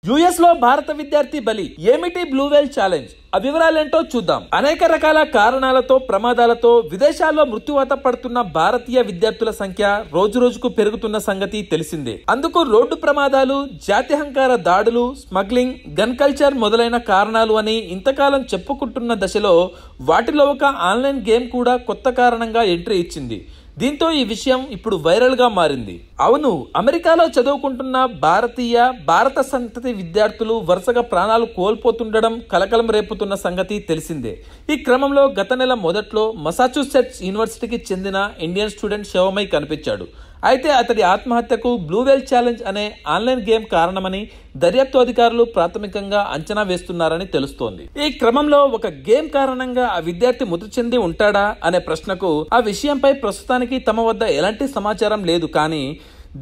US లో భారత విద్యార్థి బలి. ఏమిటి బ్లూ వేల్ ఛాలెంజ్? ఆ వివరాలేంటో చూద్దాం. అనేక రకాల కారణాలతో ప్రమాదాలతో విదేశాల్లో మృత్యువాత పడుతున్న భారతీయ విద్యార్థుల సంఖ్య రోజు రోజుకు పెరుగుతున్న సంగతి తెలిసిందే. అందుకు రోడ్డు ప్రమాదాలు, జాత్యహంకార దాడులు, స్మగ్లింగ్, గన్ కల్చర్ మొదలైన కారణాలు అని ఇంతకాలం చెప్పుకుంటున్న దశలో వాటిలో ఒక ఆన్లైన్ గేమ్ కూడా కొత్త కారణంగా ఎంట్రీ ఇచ్చింది. దీంతో ఈ విషయం ఇప్పుడు వైరల్ గా మారింది. అవును, అమెరికాలో చదువుకుంటున్న భారత సంతతి విద్యార్థులు వరుసగా ప్రాణాలు కోల్పోతుండడం కలకలం రేపుతున్న సంగతి తెలిసిందే. ఈ క్రమంలో గత నెల మొదట్లో మసాచ్యూసెట్స్ యూనివర్సిటీకి చెందిన ఇండియన్ స్టూడెంట్ శవమై కనిపించాడు. అయితే అతడి ఆత్మహత్యకు బ్లూ వేల్ ఛాలెంజ్ అనే ఆన్లైన్ గేమ్ కారణమని దర్యాప్తు అధికారులు ప్రాథమికంగా అంచనా వేస్తున్నారని తెలుస్తోంది. ఈ క్రమంలో ఒక గేమ్ కారణంగా ఆ విద్యార్థి మృతి చెంది ఉంటాడా అనే ప్రశ్నకు ఆ విషయంపై ప్రస్తుతానికి తమ వద్ద ఎలాంటి సమాచారం లేదు, కానీ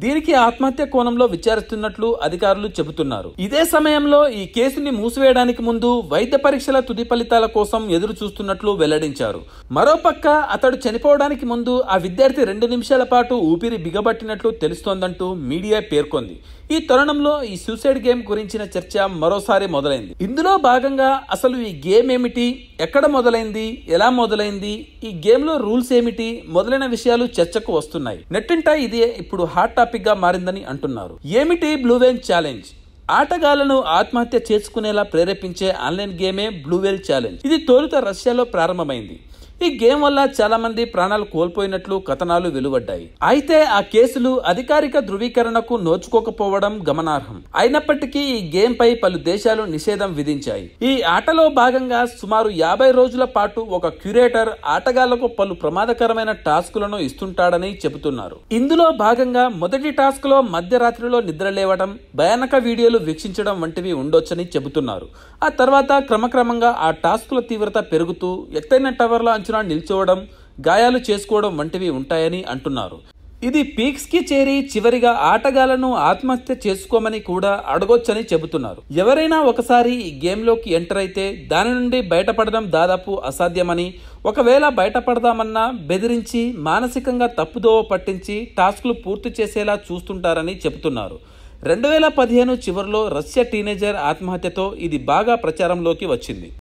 దీనికి ఆత్మహత్య కోణంలో విచారిస్తున్నట్లు అధికారులు చెబుతున్నారు. ఇదే సమయంలో ఈ కేసుని మూసివేయడానికి ముందు వైద్య పరీక్షల తుది ఫలితాల కోసం ఎదురు చూస్తున్నట్లు వెల్లడించారు. మరోపక్క అతడు చనిపోవడానికి ముందు ఆ విద్యార్థి 2 నిమిషాల పాటు ఊపిరి బిగబట్టినట్లు తెలుస్తోందంటూ మీడియా పేర్కొంది. ఈ తరుణంలో ఈ సూసైడ్ గేమ్ గురించిన చర్చ మరోసారి మొదలైంది. ఇందులో భాగంగా అసలు ఈ గేమ్ ఏమిటి, ఎక్కడ మొదలైంది, ఎలా మొదలైంది, ఈ గేమ్ లో రూల్స్ ఏమిటి మొదలైన విషయాలు చర్చకు వస్తున్నాయి. నెట్టింట ఇది ఇప్పుడు హాట్ టాపిక్ గా మారిందని అంటున్నారు. ఏమిటి బ్లూ వేల్ ఛాలెంజ్? ఆటగాళ్లను ఆత్మహత్య చేసుకునేలా ప్రేరేపించే ఆన్లైన్ గేమే బ్లూ వేల్ ఛాలెంజ్. ఇది తొలుత రష్యాలో ప్రారంభమైంది. ఈ గేమ్ వల్ల చాలా మంది ప్రాణాలు కోల్పోయినట్లు కథనాలు వెలువడ్డాయి. అయితే ఆ కేసులు అధికారిక ధృవీకరణకు నోచుకోకపోవడం గమనార్హం. అయినప్పటికీ ఈ గేమ్ పై పలు దేశాలు నిషేధం విధించాయి. ఈ ఆటలో భాగంగా సుమారు 50 రోజుల పాటు ఒక క్యూరేటర్ ఆటగాళ్లకు పలు ప్రమాదకరమైన టాస్కులను ఇస్తుంటాడని చెబుతున్నారు. ఇందులో భాగంగా మొదటి టాస్క్ లో మధ్యరాత్రిలో నిద్రలేవడం, భయానక వీడియోలు వీక్షించడం వంటివి ఉండొచ్చని చెబుతున్నారు. ఆ తర్వాత క్రమక్రమంగా ఆ టాస్కుల తీవ్రత పెరుగుతూ ఎత్తైన టవర్ల అంచున నిల్చోవడం, గాయాలు చేసుకోవడం వంటివి ఉంటాయని అంటున్నారు. ఇది పీక్స్ కి చేరి చివరిగా ఆటగాళ్లను ఆత్మహత్య చేసుకోమని కూడా అడగొచ్చని చెబుతున్నారు. ఎవరైనా ఒకసారి ఈ గేమ్ లోకి ఎంటర్ అయితే దాని నుండి బయటపడడం దాదాపు అసాధ్యమని, ఒకవేళ బయటపడదామన్నా బెదిరించి మానసికంగా తప్పుదోవ పట్టించి టాస్కులు పూర్తి చేసేలా చూస్తుంటారని చెబుతున్నారు. 2015 చివరిలో రష్యా టీనేజర్ ఆత్మహత్యతో ఇది బాగా ప్రచారంలోకి వచ్చింది.